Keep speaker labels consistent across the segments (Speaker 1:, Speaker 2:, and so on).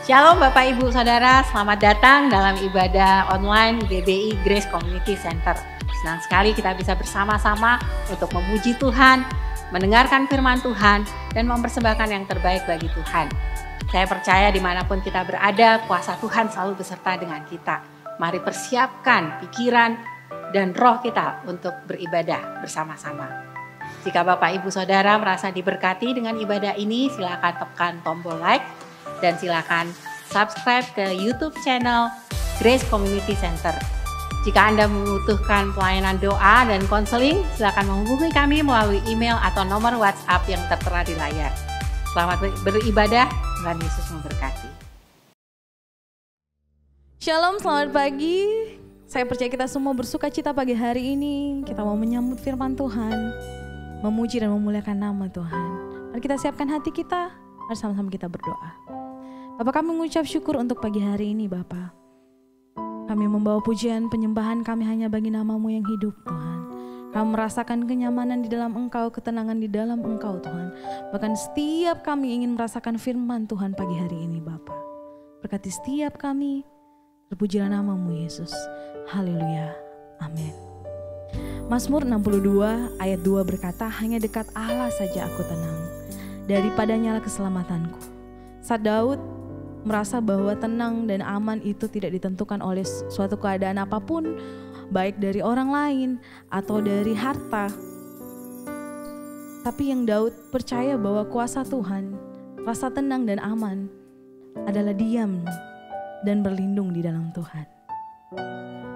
Speaker 1: Shalom Bapak Ibu Saudara, selamat datang dalam ibadah online GBI Grace Community Center. Senang sekali kita bisa bersama-sama untuk memuji Tuhan, mendengarkan firman Tuhan, dan mempersembahkan yang terbaik bagi Tuhan. Saya percaya dimanapun kita berada, kuasa Tuhan selalu beserta dengan kita. Mari persiapkan pikiran dan roh kita untuk beribadah bersama-sama. Jika Bapak Ibu Saudara merasa diberkati dengan ibadah ini, silakan tekan tombol like dan silakan subscribe ke YouTube channel Grace Community Center. Jika Anda membutuhkan pelayanan doa dan konseling, silakan menghubungi kami melalui email atau nomor WhatsApp yang tertera di layar. Selamat beribadah, Tuhan Yesus memberkati.
Speaker 2: Shalom, selamat pagi. Saya percaya kita semua bersuka cita pagi hari ini. Kita mau menyambut firman Tuhan, memuji dan memuliakan nama Tuhan. Mari kita siapkan hati kita, mari sama-sama kita berdoa. Bapak, kami mengucap syukur untuk pagi hari ini Bapak. Kami membawa pujian penyembahan kami hanya bagi nama-Mu yang hidup Tuhan. Kami merasakan kenyamanan di dalam Engkau, ketenangan di dalam Engkau Tuhan. Bahkan setiap kami ingin merasakan firman Tuhan pagi hari ini Bapak. Berkati setiap kami, terpujilah nama-Mu Yesus. Haleluya, amin. Mazmur 62 ayat 2 berkata, hanya dekat Allah saja aku tenang, daripadanya keselamatanku. Saat Daud merasa bahwa tenang dan aman itu tidak ditentukan oleh suatu keadaan apapun, baik dari orang lain atau dari harta. Tapi yang Daud percaya bahwa kuasa Tuhan, rasa tenang dan aman adalah diam dan berlindung di dalam Tuhan.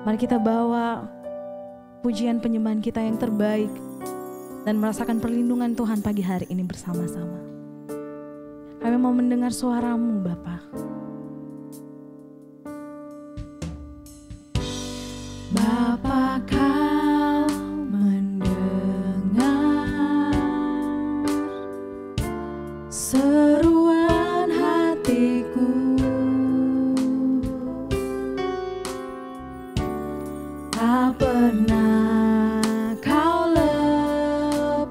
Speaker 2: Mari kita bawa pujian penyembahan kita yang terbaik dan merasakan perlindungan Tuhan pagi hari ini bersama-sama. Kami mau mendengar suara-Mu Bapa. Bapa, Kau mendengar seruan hatiku. Tak pernah Kau lepaskan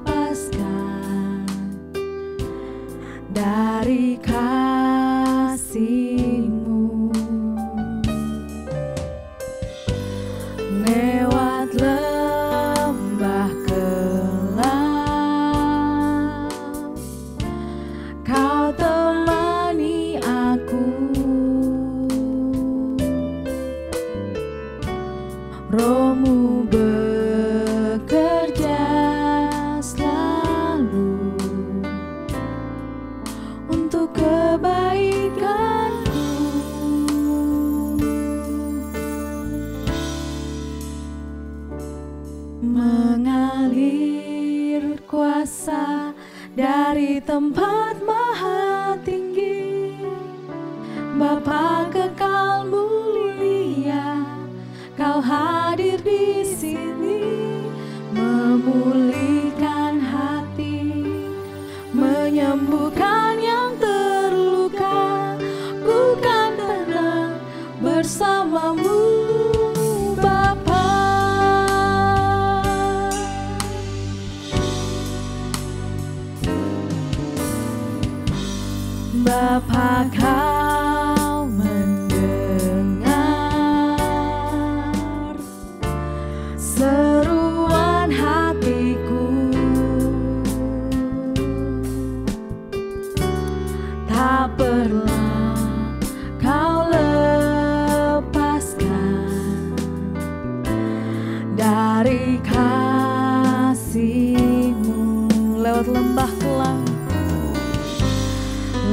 Speaker 2: dari kasih-Mu. Lewat lembah kelam, Kau temani aku. Roh-Mu bekerja selalu untuk kebaikanku. Mengalir kuasa dari tempat maha tinggi, Bapa kekal mulia, Kau hadir di sini, memulihkan hati, menyembuhkan yang terluka. Ku kan tenang bersama-Mu Bapa. Bapa, Kau mendengar seruan hatiku. Tak pernah Kau lepaskan dari kasih-Mu. Lewat lembah kelam,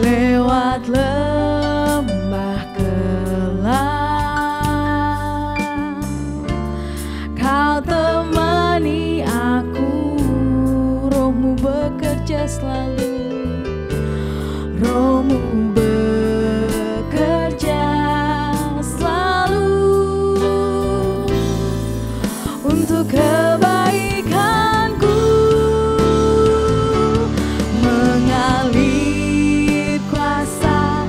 Speaker 2: lewat lembah kelam, Kau temani aku. Roh-Mu bekerja selalu, Roh-Mu bekerja selalu untuk kebaikanku. Mengalir kuasa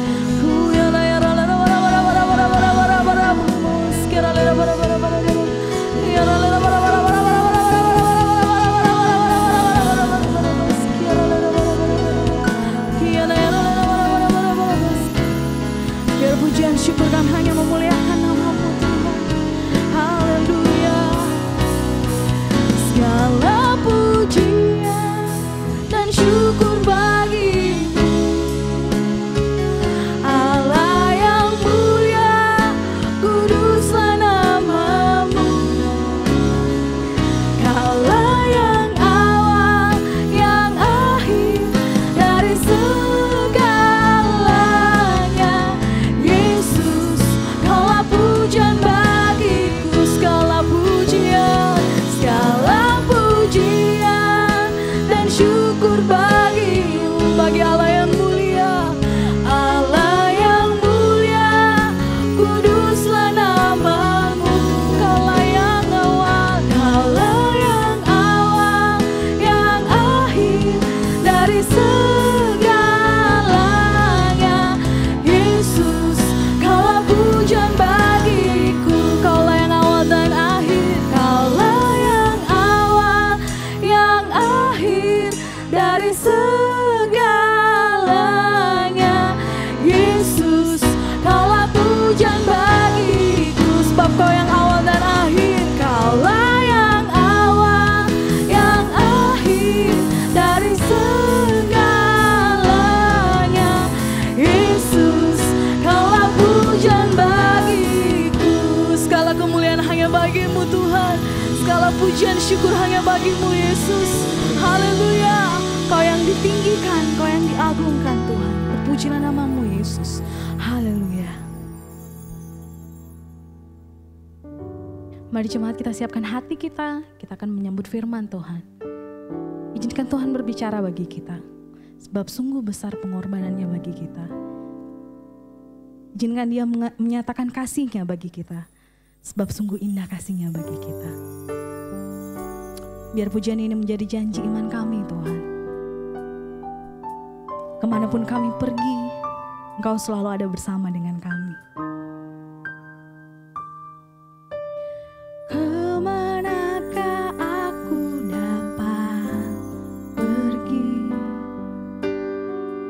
Speaker 2: Biar pujian syukur dan hanya memuliakan nama-Mu Tuhan. Haleluya. Segala pujian dan syukur bagi-Mu, Allah yang mulia, kuduslah nama-Mu. Kaulah yang awal, yang akhir dari segalanya. Yesus, Kaulah pujian syukur hanya bagimu Yesus. Haleluya. Kau yang ditinggikan, Kau yang diagungkan Tuhan. Terpujilah namamu Yesus. Haleluya. Mari jemaat kita siapkan hati kita akan menyambut firman Tuhan. Izinkan Tuhan berbicara bagi kita, sebab sungguh besar pengorbanannya bagi kita. Izinkan Dia menyatakan kasih-Nya bagi kita, sebab sungguh indah kasih-Nya bagi kita. Biar pujian ini menjadi janji iman kami Tuhan. Kemanapun kami pergi, Engkau selalu ada bersama dengan kami. Kemanakah aku dapat pergi,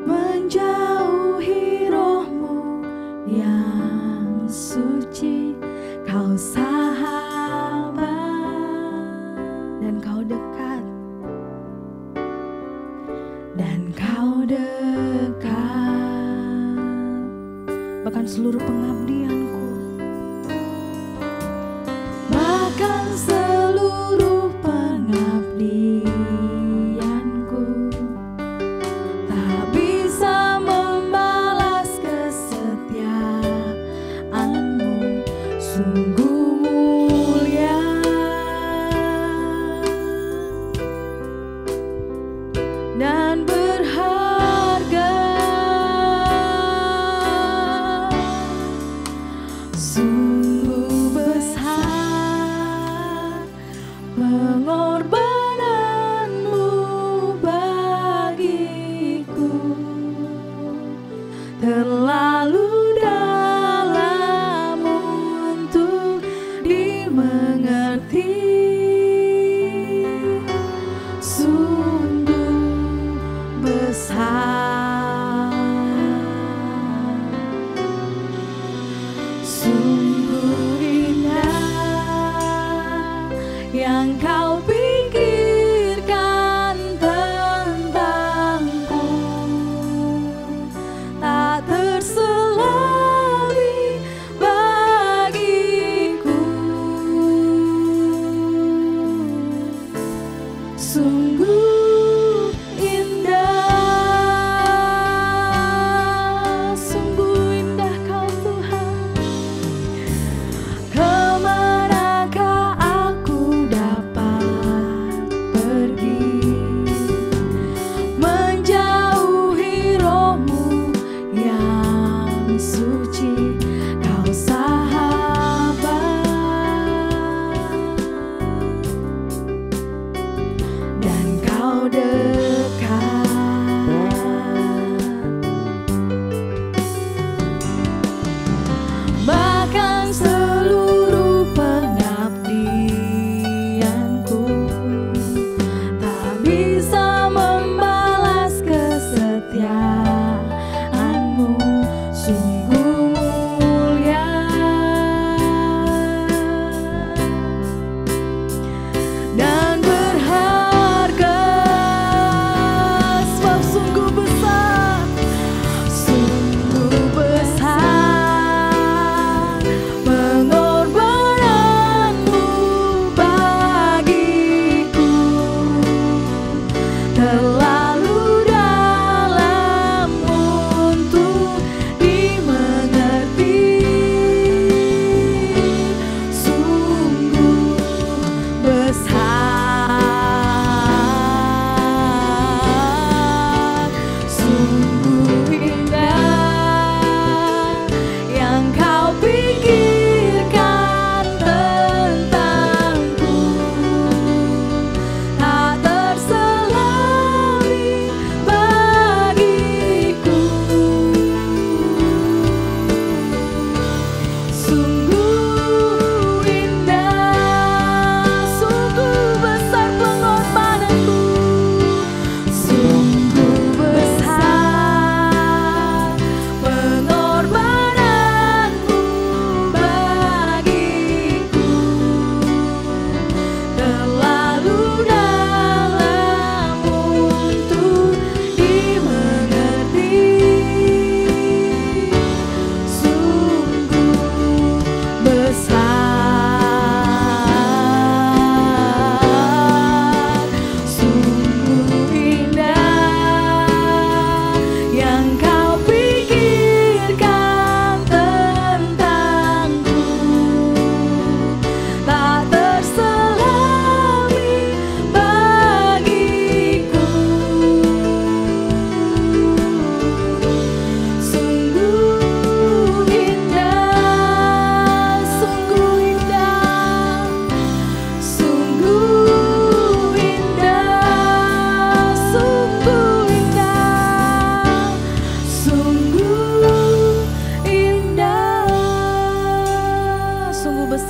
Speaker 2: menjauhi Roh-Mu yang suci. Kau sahabat dan Kau dekat, dan Kau dekat, bahkan seluruh pengabdianku, bahkan seluruh pengabdianku tak bisa membalas kesetiaan-Mu. Sungguh mulia dan berharga, sungguh besar pengorbanan-Mu bagiku, terlalu dalam untuk dimengerti. Sungguh besar, sungguh indah yang Kau pikirkan tentangku, tak terselami bagiku. Sungguh indah Kau Tuhan. Kemanakah aku dapat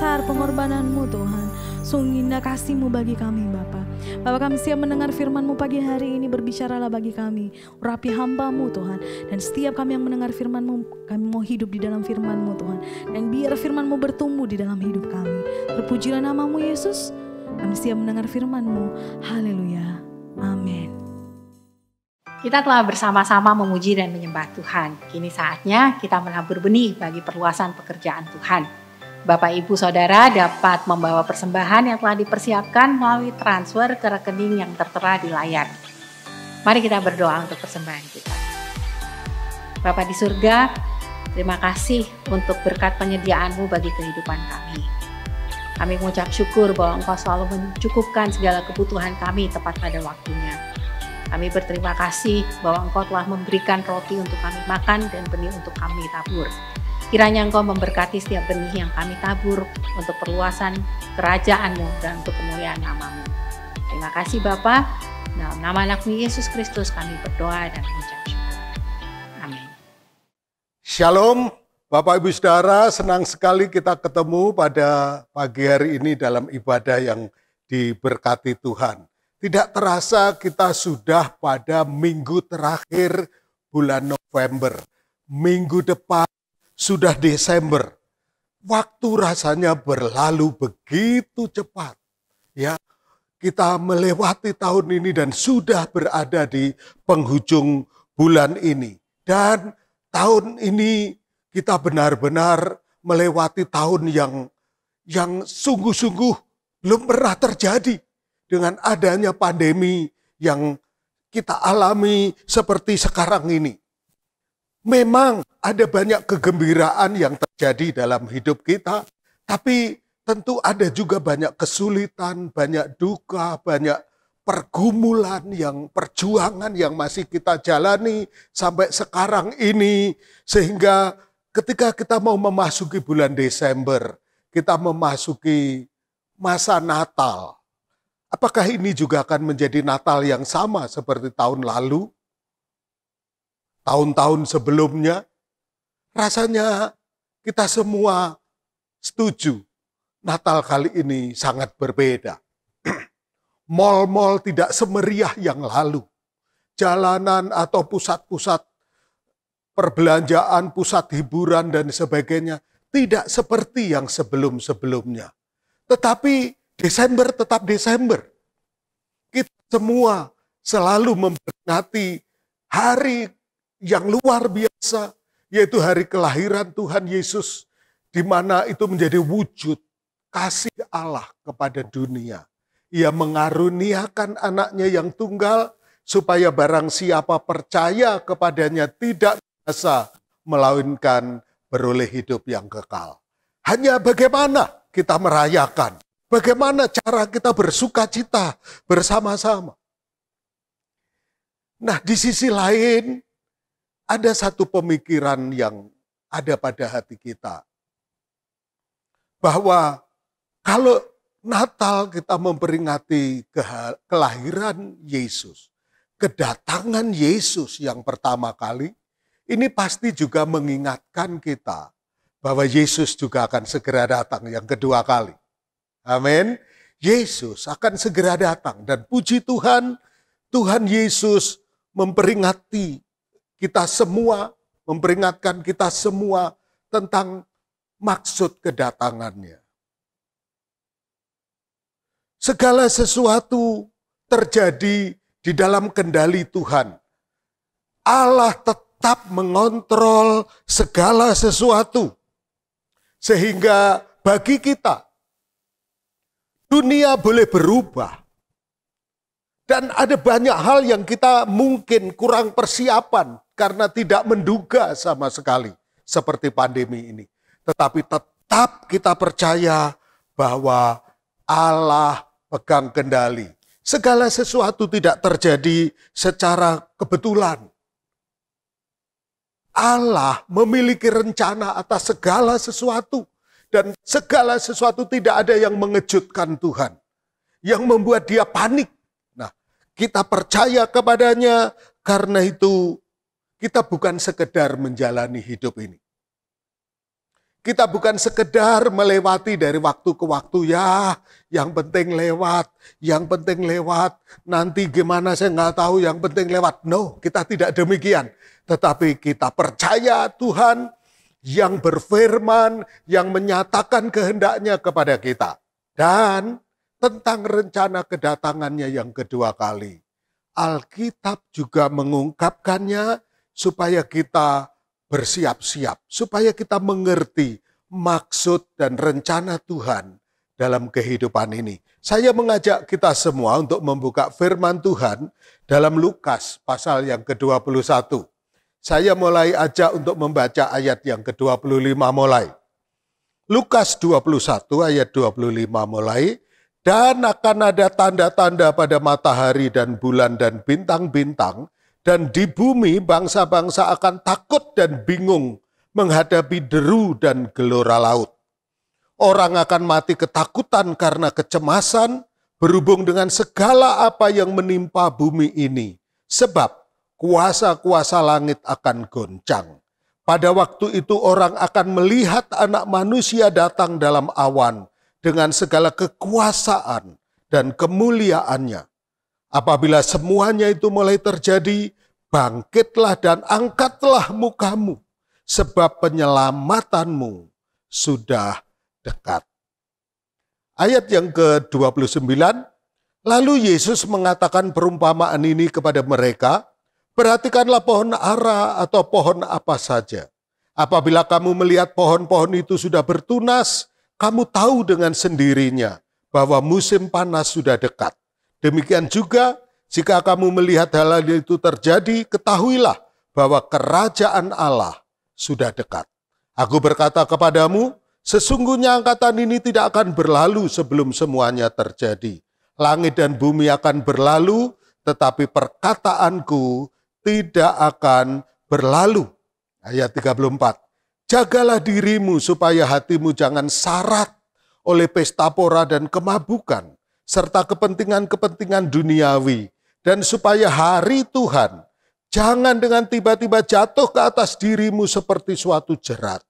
Speaker 2: besar pengorbananmu Tuhan. Sungguh indah kasih-Mu bagi kami Bapa. Bapa, kami siap mendengar firman-Mu pagi hari ini, berbicaralah bagi kami. Urapi hamba-Mu Tuhan. Dan setiap kami yang mendengar firman-Mu, kami mau hidup di dalam firman-Mu Tuhan. Dan biar firman-Mu bertumbuh di dalam hidup kami. Terpujilah nama-Mu Yesus. Kami siap mendengar firman-Mu. Haleluya. Amin.
Speaker 1: Kita telah bersama-sama memuji dan menyembah Tuhan. Kini saatnya kita menabur benih bagi perluasan pekerjaan Tuhan. Bapak, Ibu, Saudara dapat membawa persembahan yang telah dipersiapkan melalui transfer ke rekening yang tertera di layar. Mari kita berdoa untuk persembahan kita. Bapa di surga, terima kasih untuk berkat penyediaan-Mu bagi kehidupan kami. Kami mengucap syukur bahwa Engkau selalu mencukupkan segala kebutuhan kami tepat pada waktunya. Kami berterima kasih bahwa Engkau telah memberikan roti untuk kami makan dan benih untuk kami tabur. Kiranya Engkau memberkati setiap benih yang kami tabur untuk perluasan kerajaan-Mu dan untuk kemuliaan nama-Mu. Terima kasih Bapa. Dalam nama anak-Mu Yesus Kristus kami berdoa dan mengucap syukur. Amin.
Speaker 3: Shalom Bapak Ibu Saudara, senang sekali kita ketemu pada pagi hari ini dalam ibadah yang diberkati Tuhan. Tidak terasa kita sudah pada minggu terakhir bulan November. Minggu depan sudah Desember. Waktu rasanya berlalu begitu cepat. Ya, kita melewati tahun ini dan sudah berada di penghujung bulan ini. Dan tahun ini kita benar-benar melewati tahun yang sungguh-sungguh belum pernah terjadi dengan adanya pandemi yang kita alami seperti sekarang ini. Memang ada banyak kegembiraan yang terjadi dalam hidup kita, tapi tentu ada juga banyak kesulitan, banyak duka, banyak pergumulan, perjuangan yang masih kita jalani sampai sekarang ini. Sehingga ketika kita mau memasuki bulan Desember, kita memasuki masa Natal. Apakah ini juga akan menjadi Natal yang sama seperti tahun lalu? Tahun-tahun sebelumnya? Rasanya kita semua setuju Natal kali ini sangat berbeda. Mal-mal tidak semeriah yang lalu. Jalanan atau pusat-pusat perbelanjaan, pusat hiburan dan sebagainya tidak seperti yang sebelum-sebelumnya. Tetapi Desember tetap Desember. Kita semua selalu memperingati hari yang luar biasa, yaitu hari kelahiran Tuhan Yesus, di mana itu menjadi wujud kasih Allah kepada dunia. Ia mengaruniakan anaknya yang tunggal, supaya barang siapa percaya kepadanya tidak binasa, melainkan beroleh hidup yang kekal. Hanya bagaimana kita merayakan, bagaimana cara kita bersuka cita bersama-sama. Nah, di sisi lain, ada satu pemikiran yang ada pada hati kita. Bahwa kalau Natal kita memperingati kelahiran Yesus, kedatangan Yesus yang pertama kali, ini pasti juga mengingatkan kita bahwa Yesus juga akan segera datang yang kedua kali. Amin. Yesus akan segera datang dan puji Tuhan, Tuhan Yesus memperingati kita semua, memperingatkan kita semua tentang maksud kedatangannya. Segala sesuatu terjadi di dalam kendali Tuhan. Allah tetap mengontrol segala sesuatu. Sehingga bagi kita, dunia boleh berubah. Dan ada banyak hal yang kita mungkin kurang persiapan karena tidak menduga sama sekali seperti pandemi ini. Tetapi tetap kita percaya bahwa Allah pegang kendali. Segala sesuatu tidak terjadi secara kebetulan. Allah memiliki rencana atas segala sesuatu. Dan segala sesuatu tidak ada yang mengejutkan Tuhan. Yang membuat dia panik. Nah, kita percaya kepadanya karena itu kita bukan sekedar menjalani hidup ini. Kita bukan sekedar melewati dari waktu ke waktu, ya yang penting lewat, yang penting lewat, nanti gimana saya nggak tahu, yang penting lewat. No, kita tidak demikian. Tetapi kita percaya Tuhan yang berfirman, yang menyatakan kehendaknya kepada kita. Dan tentang rencana kedatangannya yang kedua kali, Alkitab juga mengungkapkannya supaya kita bersiap-siap, supaya kita mengerti maksud dan rencana Tuhan dalam kehidupan ini. Saya mengajak kita semua untuk membuka firman Tuhan dalam Lukas pasal yang ke-21. Saya mulai ajak untuk membaca ayat yang ke-25 mulai. Lukas 21 ayat 25 mulai. Dan akan ada tanda-tanda pada matahari dan bulan dan bintang-bintang, dan di bumi bangsa-bangsa akan takut dan bingung menghadapi deru dan gelora laut. Orang akan mati ketakutan karena kecemasan berhubung dengan segala apa yang menimpa bumi ini. Sebab kuasa-kuasa langit akan goncang. Pada waktu itu orang akan melihat Anak Manusia datang dalam awan dengan segala kekuasaan dan kemuliaannya. Apabila semuanya itu mulai terjadi, bangkitlah dan angkatlah mukamu, sebab penyelamatanmu sudah dekat. Ayat yang ke-29, lalu Yesus mengatakan perumpamaan ini kepada mereka, perhatikanlah pohon ara atau pohon apa saja. Apabila kamu melihat pohon-pohon itu sudah bertunas, kamu tahu dengan sendirinya bahwa musim panas sudah dekat. Demikian juga, jika kamu melihat hal itu terjadi, ketahuilah bahwa kerajaan Allah sudah dekat. Aku berkata kepadamu, sesungguhnya angkatan ini tidak akan berlalu sebelum semuanya terjadi. Langit dan bumi akan berlalu, tetapi perkataanku tidak akan berlalu. Ayat 34. Jagalah dirimu supaya hatimu jangan syarat oleh pesta pora dan kemabukan, serta kepentingan-kepentingan duniawi, dan supaya hari Tuhan jangan dengan tiba-tiba jatuh ke atas dirimu seperti suatu jerat,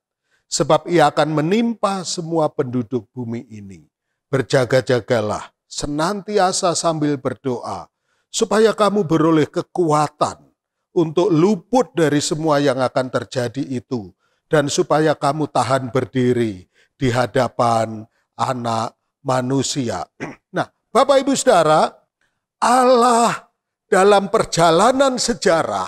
Speaker 3: sebab ia akan menimpa semua penduduk bumi ini. Berjaga-jagalah senantiasa sambil berdoa, supaya kamu beroleh kekuatan untuk luput dari semua yang akan terjadi itu, dan supaya kamu tahan berdiri di hadapan Anak Manusia. Nah, Bapak Ibu Saudara, Allah dalam perjalanan sejarah,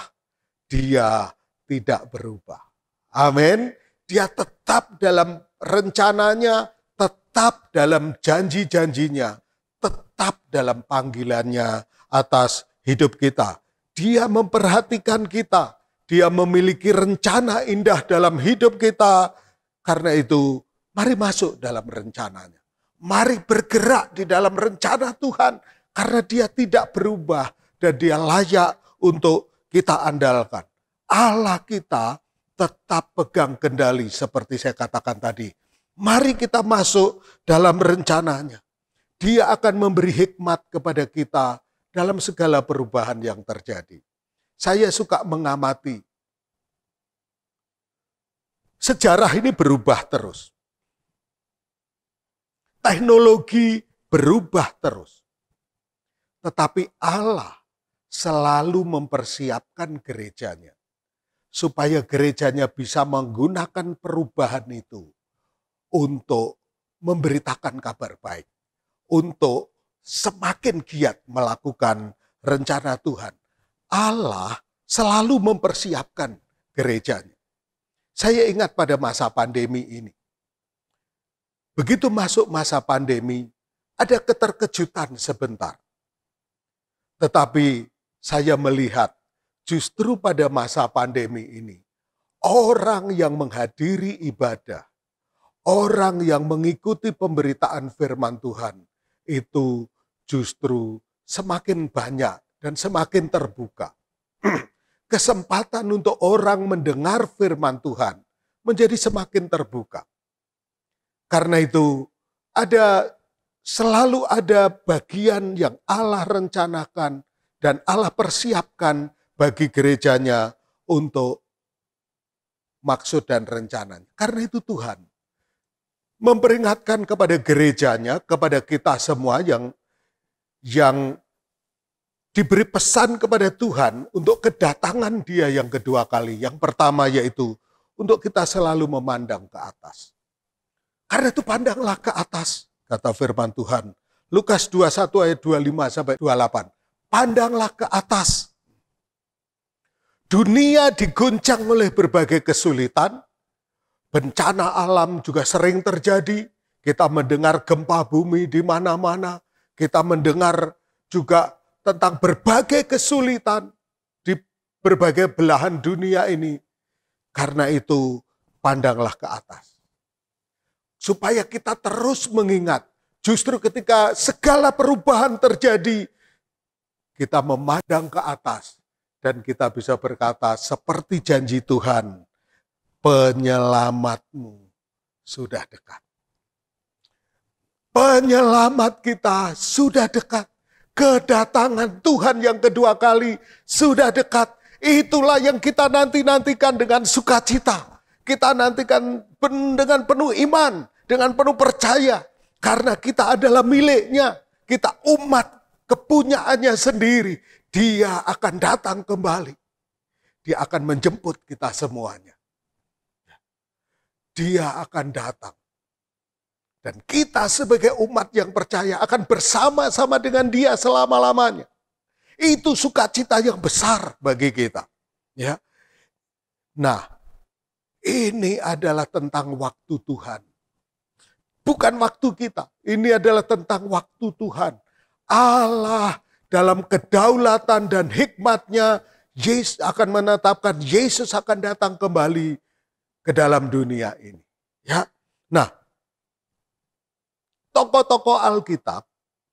Speaker 3: dia tidak berubah. Amin. Dia tetap dalam rencananya, tetap dalam janji-janjinya, tetap dalam panggilannya atas hidup kita. Dia memperhatikan kita. Dia memiliki rencana indah dalam hidup kita. Karena itu, mari masuk dalam rencananya. Mari bergerak di dalam rencana Tuhan. Karena dia tidak berubah dan dia layak untuk kita andalkan. Allah kita tetap pegang kendali seperti saya katakan tadi. Mari kita masuk dalam rencananya. Dia akan memberi hikmat kepada kita dalam segala perubahan yang terjadi. Saya suka mengamati. Sejarah ini berubah terus. Teknologi berubah terus. Tetapi Allah selalu mempersiapkan gerejanya. Supaya gerejanya bisa menggunakan perubahan itu untuk memberitakan kabar baik. Untuk semakin giat melakukan rencana Tuhan. Allah selalu mempersiapkan gerejanya. Saya ingat pada masa pandemi ini. Begitu masuk masa pandemi, ada keterkejutan sebentar. Tetapi saya melihat justru pada masa pandemi ini, orang yang menghadiri ibadah, orang yang mengikuti pemberitaan firman Tuhan, itu justru semakin banyak dan semakin terbuka. Kesempatan untuk orang mendengar firman Tuhan menjadi semakin terbuka. Karena itu selalu ada bagian yang Allah rencanakan dan Allah persiapkan bagi gerejanya untuk maksud dan rencananya. Karena itu Tuhan memperingatkan kepada gerejanya, kepada kita semua yang diberi pesan kepada Tuhan untuk kedatangan Dia yang kedua kali. Yang pertama yaitu untuk kita selalu memandang ke atas. Karena itu pandanglah ke atas, kata firman Tuhan. Lukas 21 ayat 25 sampai 28. Pandanglah ke atas. Dunia diguncang oleh berbagai kesulitan. Bencana alam juga sering terjadi. Kita mendengar gempa bumi di mana-mana. Kita mendengar juga tentang berbagai kesulitan di berbagai belahan dunia ini. Karena itu, pandanglah ke atas. Supaya kita terus mengingat, justru ketika segala perubahan terjadi, kita memandang ke atas dan kita bisa berkata seperti janji Tuhan, penyelamatmu sudah dekat. Penyelamat kita sudah dekat. Kedatangan Tuhan yang kedua kali sudah dekat. Itulah yang kita nantikan dengan sukacita. Kita nantikan dengan penuh iman, dengan penuh percaya. Karena kita adalah miliknya. Kita umat kepunyaannya sendiri. Dia akan datang kembali. Dia akan menjemput kita semuanya. Dia akan datang. Dan kita sebagai umat yang percaya akan bersama-sama dengan Dia selama-lamanya. Itu sukacita yang besar bagi kita. Ya. Nah, ini adalah tentang waktu Tuhan. Bukan waktu kita. Ini adalah tentang waktu Tuhan. Allah dalam kedaulatan dan hikmatnya, Yesus akan menetapkan Yesus akan datang kembali ke dalam dunia ini. Ya. Nah, tokoh-tokoh Alkitab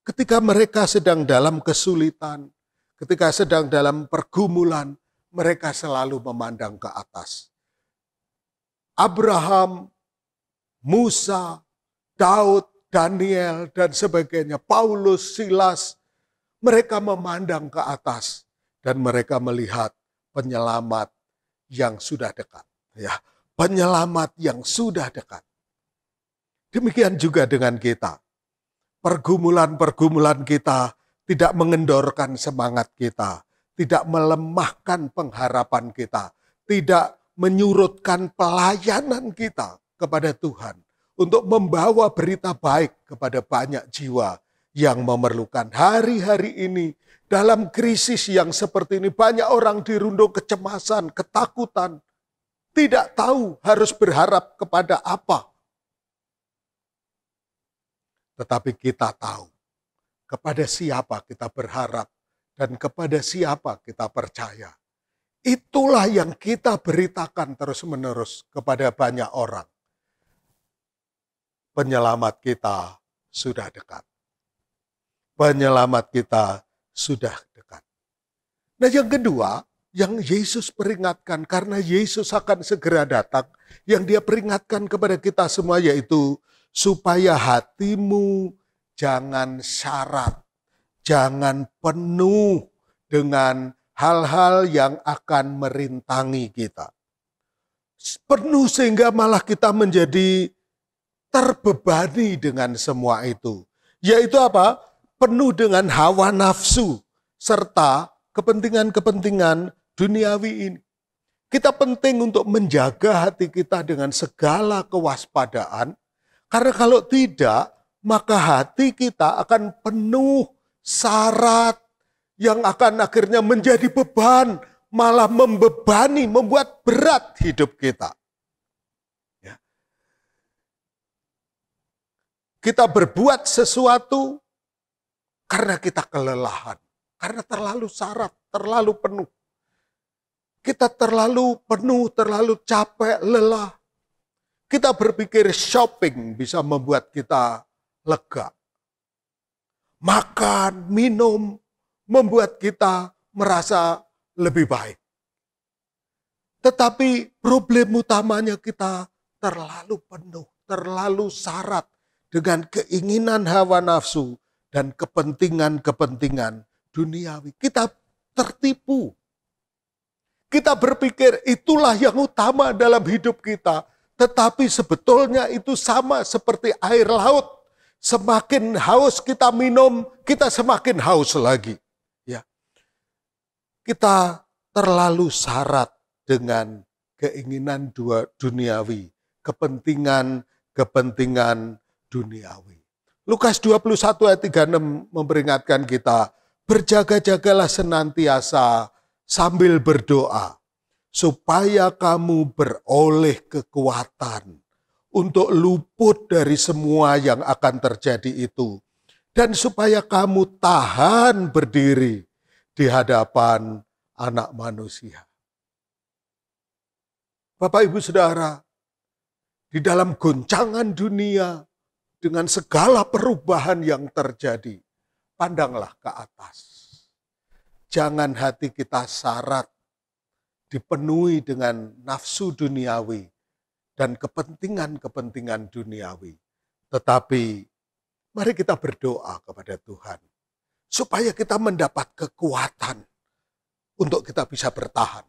Speaker 3: ketika mereka sedang dalam kesulitan, ketika sedang dalam pergumulan, mereka selalu memandang ke atas. Abraham, Musa, Daud, Daniel, dan sebagainya, Paulus, Silas, mereka memandang ke atas dan mereka melihat penyelamat yang sudah dekat. Ya, penyelamat yang sudah dekat. Demikian juga dengan kita. Pergumulan-pergumulan kita tidak mengendorkan semangat kita, tidak melemahkan pengharapan kita, tidak menyurutkan pelayanan kita kepada Tuhan untuk membawa berita baik kepada banyak jiwa yang memerlukan. Hari-hari ini dalam krisis yang seperti ini banyak orang dirundung kecemasan, ketakutan, tidak tahu harus berharap kepada apa. Tetapi kita tahu kepada siapa kita berharap dan kepada siapa kita percaya. Itulah yang kita beritakan terus-menerus kepada banyak orang. Penyelamat kita sudah dekat. Penyelamat kita sudah dekat. Nah, yang kedua, yang Yesus peringatkan karena Yesus akan segera datang, yang Dia peringatkan kepada kita semua yaitu supaya hatimu jangan syarat, jangan penuh dengan hal-hal yang akan merintangi kita. Penuh sehingga malah kita menjadi terbebani dengan semua itu. Yaitu apa? Penuh dengan hawa nafsu serta kepentingan-kepentingan duniawi ini. Kita penting untuk menjaga hati kita dengan segala kewaspadaan. Karena kalau tidak, maka hati kita akan penuh syarat yang akan akhirnya menjadi beban, malah membebani, membuat berat hidup kita. Ya. Kita berbuat sesuatu karena kita kelelahan, karena terlalu syarat, terlalu penuh. Kita terlalu penuh, terlalu capek, lelah. Kita berpikir shopping bisa membuat kita lega. Makan, minum, membuat kita merasa lebih baik. Tetapi problem utamanya kita terlalu penuh, terlalu syarat dengan keinginan hawa nafsu dan kepentingan-kepentingan duniawi. Kita tertipu. Kita berpikir itulah yang utama dalam hidup kita. Tetapi sebetulnya itu sama seperti air laut. Semakin haus kita minum, kita semakin haus lagi. Ya. Kita terlalu syarat dengan keinginan duniawi, kepentingan duniawi. Lukas 21 ayat 36 memperingatkan kita, berjaga-jagalah senantiasa sambil berdoa, supaya kamu beroleh kekuatan untuk luput dari semua yang akan terjadi itu. Dan supaya kamu tahan berdiri di hadapan Anak Manusia. Bapak, Ibu, Saudara, di dalam goncangan dunia dengan segala perubahan yang terjadi, pandanglah ke atas. Jangan hati kita syarat dipenuhi dengan nafsu duniawi dan kepentingan-kepentingan duniawi. Tetapi mari kita berdoa kepada Tuhan supaya kita mendapat kekuatan untuk kita bisa bertahan.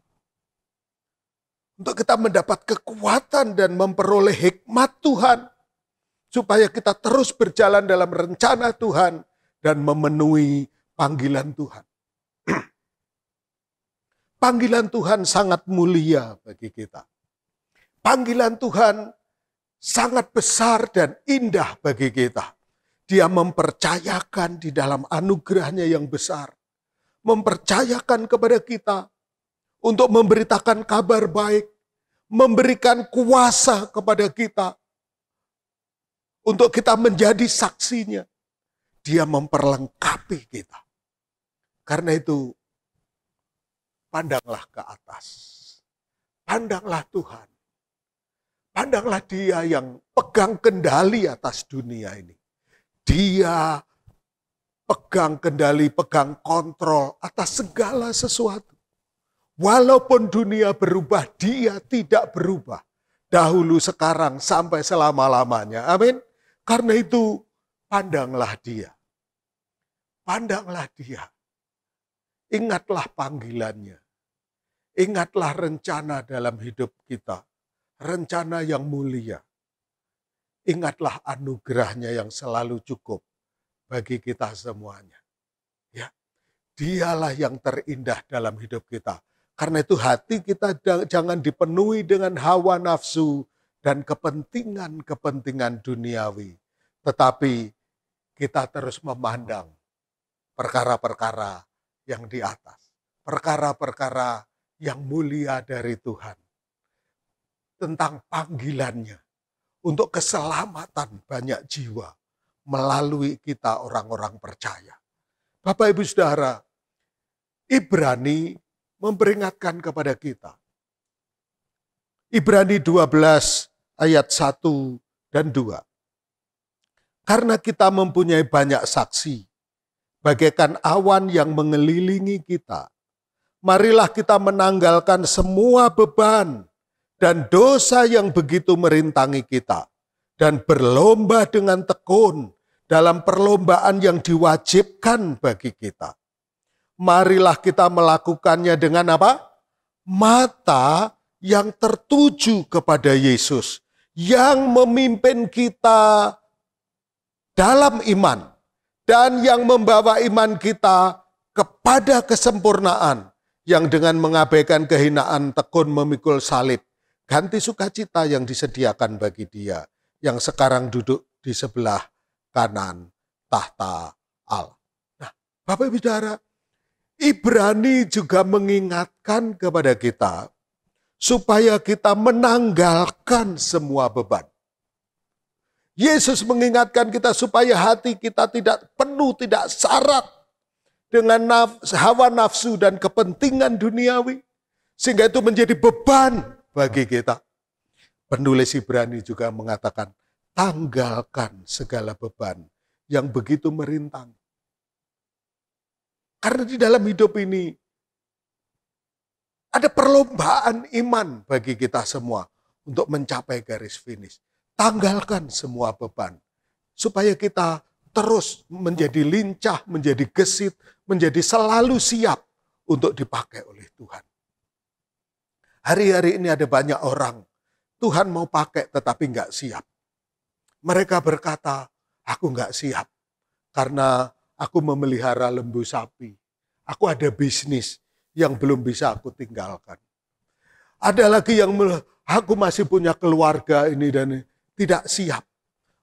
Speaker 3: Untuk kita mendapat kekuatan dan memperoleh hikmat Tuhan supaya kita terus berjalan dalam rencana Tuhan dan memenuhi panggilan Tuhan. Panggilan Tuhan sangat mulia bagi kita. Panggilan Tuhan sangat besar dan indah bagi kita. Dia mempercayakan di dalam anugerahnya yang besar. Mempercayakan kepada kita untuk memberitakan kabar baik. Memberikan kuasa kepada kita. Untuk kita menjadi saksinya. Dia memperlengkapi kita. Karena itu, pandanglah ke atas. Pandanglah Tuhan. Pandanglah Dia yang pegang kendali atas dunia ini. Dia pegang kendali, pegang kontrol atas segala sesuatu. Walaupun dunia berubah, Dia tidak berubah. Dahulu, sekarang, sampai selama-lamanya. Amin. Karena itu, pandanglah Dia. Pandanglah Dia. Ingatlah panggilannya. Ingatlah rencana dalam hidup kita. Rencana yang mulia. Ingatlah anugerahnya yang selalu cukup bagi kita semuanya. Ya, Dialah yang terindah dalam hidup kita. Karena itu hati kita jangan dipenuhi dengan hawa nafsu dan kepentingan-kepentingan duniawi. Tetapi kita terus memandang perkara-perkara yang di atas. Perkara-perkara yang mulia dari Tuhan. Tentang panggilannya untuk keselamatan banyak jiwa melalui kita orang-orang percaya. Bapak, Ibu, Saudara, Ibrani memperingatkan kepada kita. Ibrani 12 ayat 1 dan 2. Karena kita mempunyai banyak saksi, bagaikan awan yang mengelilingi kita, marilah kita menanggalkan semua beban dan dosa yang begitu merintangi kita, dan berlomba dengan tekun dalam perlombaan yang diwajibkan bagi kita. Marilah kita melakukannya dengan apa? Mata yang tertuju kepada Yesus, yang memimpin kita dalam iman, dan yang membawa iman kita kepada kesempurnaan, yang dengan mengabaikan kehinaan tekun memikul salib, ganti sukacita yang disediakan bagi Dia, yang sekarang duduk di sebelah kanan tahta Allah. Nah, Bapak, Ibu, Saudara, Ibrani juga mengingatkan kepada kita supaya kita menanggalkan semua beban. Yesus mengingatkan kita supaya hati kita tidak penuh, tidak syarat dengan hawa nafsu dan kepentingan duniawi, sehingga itu menjadi beban bagi kita. Penulis Ibrani juga mengatakan, tanggalkan segala beban yang begitu merintang. Karena di dalam hidup ini ada perlombaan iman bagi kita semua untuk mencapai garis finish. Tanggalkan semua beban supaya kita terus menjadi lincah, menjadi gesit, menjadi selalu siap untuk dipakai oleh Tuhan. Hari-hari ini ada banyak orang Tuhan mau pakai tetapi nggak siap. Mereka berkata, aku nggak siap karena aku memelihara lembu sapi. Aku ada bisnis yang belum bisa aku tinggalkan. Ada lagi yang aku masih punya keluarga ini dan tidak siap.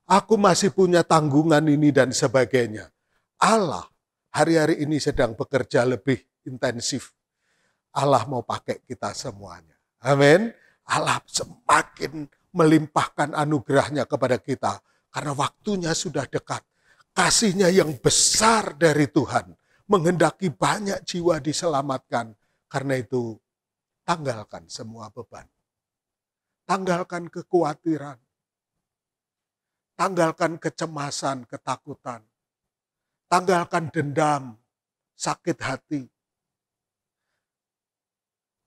Speaker 3: Aku masih punya tanggungan ini dan sebagainya. Allah hari-hari ini sedang bekerja lebih intensif. Allah mau pakai kita semuanya. Amin. Allah semakin melimpahkan anugerahnya kepada kita. Karena waktunya sudah dekat. Kasihnya yang besar dari Tuhan. Menghendaki banyak jiwa diselamatkan. Karena itu tanggalkan semua beban. Tanggalkan kekhawatiran. Tanggalkan kecemasan, ketakutan. Tanggalkan dendam, sakit hati.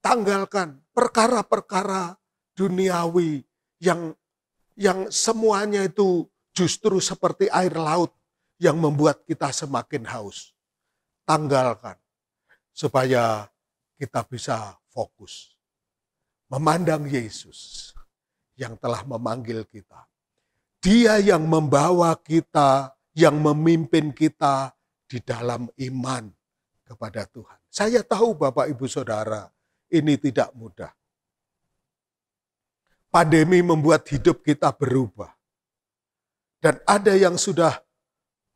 Speaker 3: Tanggalkan perkara-perkara duniawi yang semuanya itu justru seperti air laut yang membuat kita semakin haus. Tanggalkan supaya kita bisa fokus. Memandang Yesus yang telah memanggil kita. Dia yang membawa kita, yang memimpin kita di dalam iman kepada Tuhan. Saya tahu Bapak Ibu Saudara, ini tidak mudah. Pandemi membuat hidup kita berubah. Dan ada yang sudah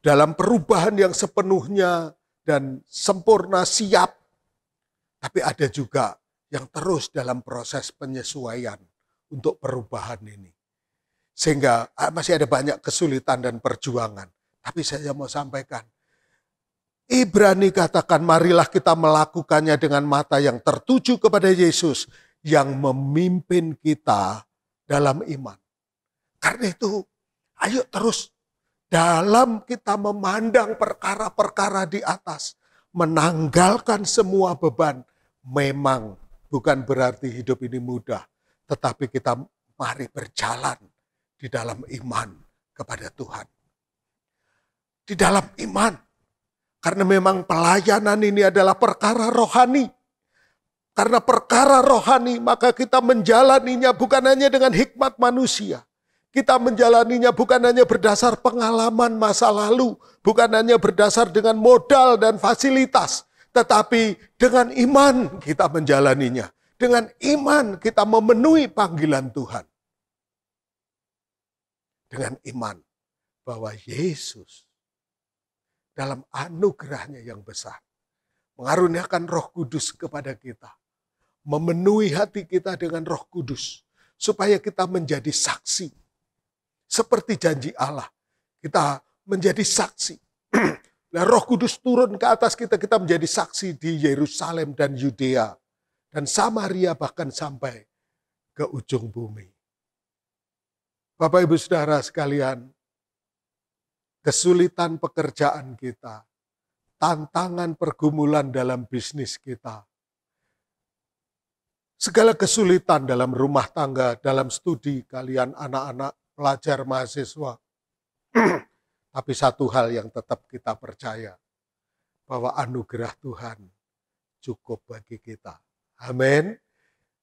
Speaker 3: dalam perubahan yang sepenuhnya dan sempurna siap. Tapi ada juga yang terus dalam proses penyesuaian untuk perubahan ini. Sehingga masih ada banyak kesulitan dan perjuangan. Tapi saya mau sampaikan, Ibrani katakan marilah kita melakukannya dengan mata yang tertuju kepada Yesus yang memimpin kita dalam iman. Karena itu ayo terus dalam kita memandang perkara-perkara di atas. Menanggalkan semua beban. Memang bukan berarti hidup ini mudah. Tetapi kita mari berjalan di dalam iman kepada Tuhan. Di dalam iman. Karena memang pelayanan ini adalah perkara rohani. Karena perkara rohani maka kita menjalaninya bukan hanya dengan hikmat manusia. Kita menjalaninya bukan hanya berdasar pengalaman masa lalu. Bukan hanya berdasar dengan modal dan fasilitas. Tetapi dengan iman kita menjalaninya. Dengan iman kita memenuhi panggilan Tuhan. Dengan iman bahwa Yesus dalam anugerahnya yang besar mengaruniakan Roh Kudus kepada kita. Memenuhi hati kita dengan Roh Kudus. Supaya kita menjadi saksi. Seperti janji Allah. Kita menjadi saksi. Nah, Roh Kudus turun ke atas kita. Kita menjadi saksi di Yerusalem dan Yudea. Dan Samaria bahkan sampai ke ujung bumi. Bapak Ibu Saudara sekalian. Kesulitan pekerjaan kita. Tantangan pergumulan dalam bisnis kita. Segala kesulitan dalam rumah tangga, dalam studi kalian anak-anak, pelajar, mahasiswa. Tapi satu hal yang tetap kita percaya. Bahwa anugerah Tuhan cukup bagi kita. Amin.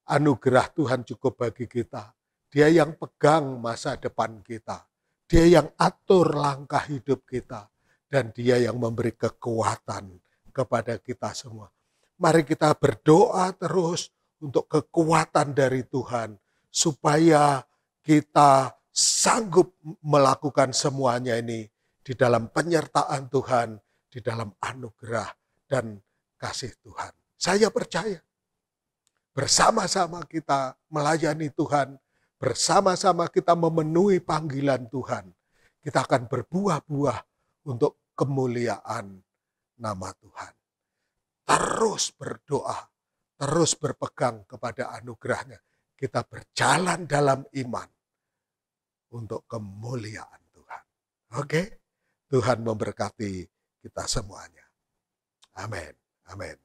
Speaker 3: Anugerah Tuhan cukup bagi kita. Dia yang pegang masa depan kita. Dia yang atur langkah hidup kita. Dan dia yang memberi kekuatan kepada kita semua. Mari kita berdoa terus untuk kekuatan dari Tuhan. Supaya kita sanggup melakukan semuanya ini di dalam penyertaan Tuhan, di dalam anugerah dan kasih Tuhan. Saya percaya bersama-sama kita melayani Tuhan, bersama-sama kita memenuhi panggilan Tuhan, kita akan berbuah-buah untuk kemuliaan nama Tuhan. Terus berdoa, terus berpegang kepada anugerahnya. Kita berjalan dalam iman untuk kemuliaan Tuhan. Oke? Tuhan memberkati kita semuanya. Amin. Amin.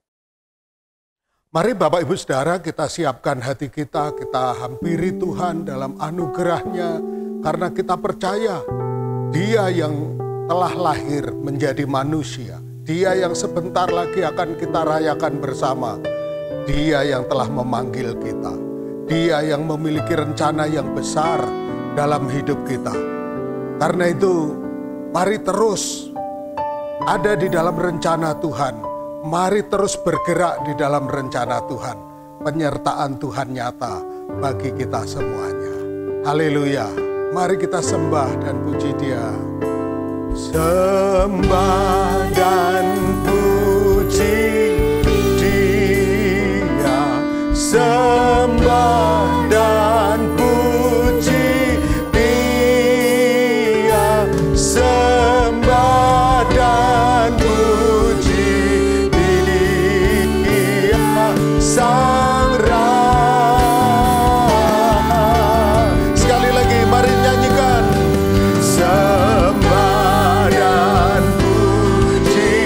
Speaker 3: Mari Bapak Ibu Saudara kita siapkan hati kita hampiri Tuhan dalam anugerahnya. Karena kita percaya Dia yang telah lahir menjadi manusia. Dia yang sebentar lagi akan kita rayakan bersama. Dia yang telah memanggil kita. Dia yang memiliki rencana yang besar dalam hidup kita. Karena itu, mari terus ada di dalam rencana Tuhan. Mari terus bergerak di dalam rencana Tuhan. Penyertaan Tuhan nyata bagi kita semuanya. Haleluya. Mari kita sembah dan puji Dia. Sembah dan puji Dia. Sembah dan puji Dia. Sembah dan puji Dia. Sang Raja. Sekali lagi mari nyanyikan. Sembah dan puji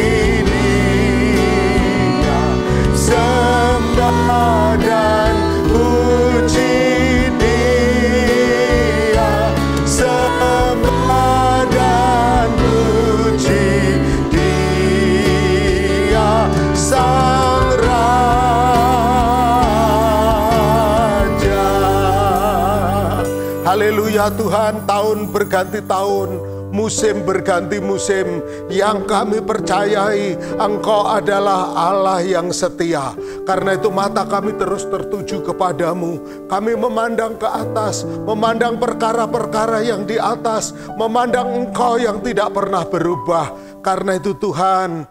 Speaker 3: Dia. Sembah dan puji Dia. Sembah dan puji Dia. Sang Raja. Haleluya Tuhan, tahun berganti tahun, musim berganti musim. Yang kami percayai Engkau adalah Allah yang setia. Karena itu mata kami terus tertuju kepadamu. Kami memandang ke atas, memandang perkara-perkara yang di atas, memandang Engkau yang tidak pernah berubah. Karena itu Tuhan,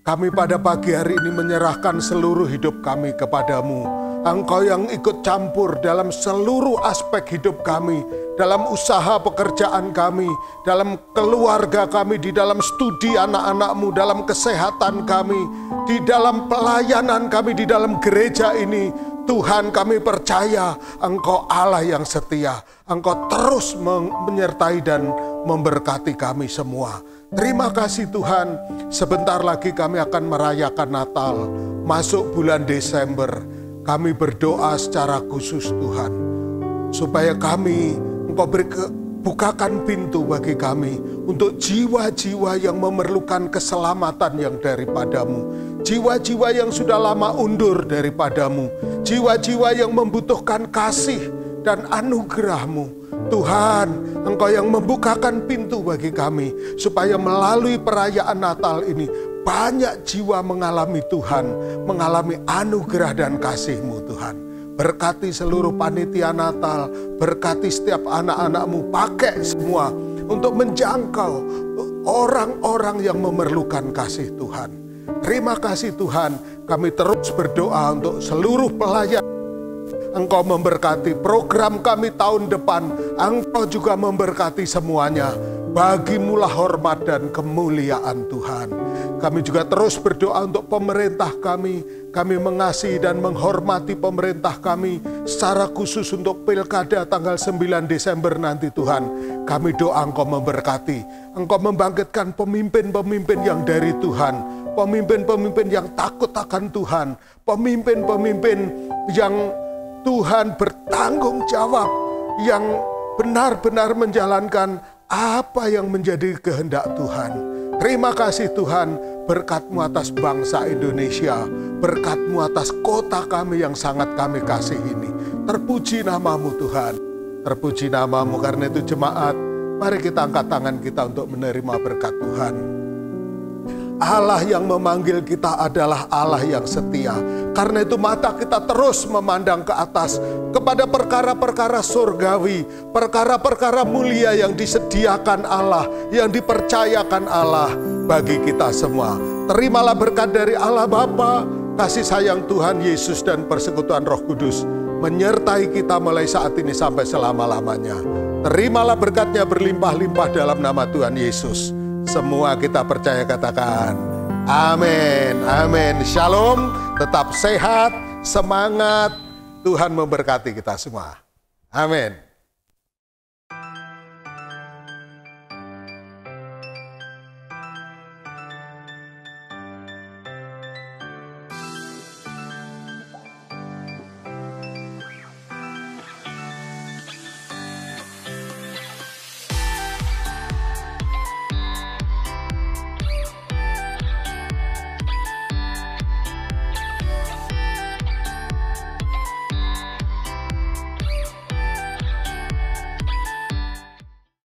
Speaker 3: kami pada pagi hari ini menyerahkan seluruh hidup kami kepadamu. Engkau yang ikut campur dalam seluruh aspek hidup kami, dalam usaha pekerjaan kami, dalam keluarga kami, di dalam studi anak-anak-Mu, dalam kesehatan kami, di dalam pelayanan kami, di dalam gereja ini. Tuhan, kami percaya Engkau Allah yang setia. Engkau terus menyertai dan memberkati kami semua. Terima kasih Tuhan, sebentar lagi kami akan merayakan Natal, masuk bulan Desember. Kami berdoa secara khusus Tuhan, supaya Engkau bukakan pintu bagi kami untuk jiwa-jiwa yang memerlukan keselamatan yang daripadamu. Jiwa-jiwa yang sudah lama undur daripadamu. Jiwa-jiwa yang membutuhkan kasih dan anugerah-Mu. Tuhan, Engkau yang membukakan pintu bagi kami, supaya melalui perayaan Natal ini, banyak jiwa mengalami Tuhan, mengalami anugerah dan kasih-Mu Tuhan. Berkati seluruh panitia Natal, berkati setiap anak-anak-Mu, pakai semua untuk menjangkau orang-orang yang memerlukan kasih Tuhan. Terima kasih Tuhan, kami terus berdoa untuk seluruh pelayan. Engkau memberkati program kami tahun depan, Engkau juga memberkati semuanya. Bagimulah hormat dan kemuliaan Tuhan. Kami juga terus berdoa untuk pemerintah kami. Kami mengasihi dan menghormati pemerintah kami, secara khusus untuk pilkada tanggal 9 Desember nanti Tuhan. Kami doa Engkau memberkati. Engkau membangkitkan pemimpin-pemimpin yang dari Tuhan. Pemimpin-pemimpin yang takut akan Tuhan. Pemimpin-pemimpin yang Tuhan bertanggung jawab, yang benar-benar menjalankan apa yang menjadi kehendak Tuhan. Terima kasih Tuhan, berkat-Mu atas bangsa Indonesia, berkat-Mu atas kota kami yang sangat kami kasih ini. Terpuji nama-Mu Tuhan, terpuji nama-Mu. Karena itu jemaat, mari kita angkat tangan kita untuk menerima berkat Tuhan. Allah yang memanggil kita adalah Allah yang setia. Karena itu mata kita terus memandang ke atas, kepada perkara-perkara surgawi, perkara-perkara mulia yang disediakan Allah, yang dipercayakan Allah bagi kita semua. Terimalah berkat dari Allah Bapa, kasih sayang Tuhan Yesus dan persekutuan Roh Kudus menyertai kita mulai saat ini sampai selama-lamanya. Terimalah berkatnya berlimpah-limpah dalam nama Tuhan Yesus. Semua kita percaya, katakan amin, amin. Shalom, tetap sehat, semangat. Tuhan memberkati kita semua. Amin.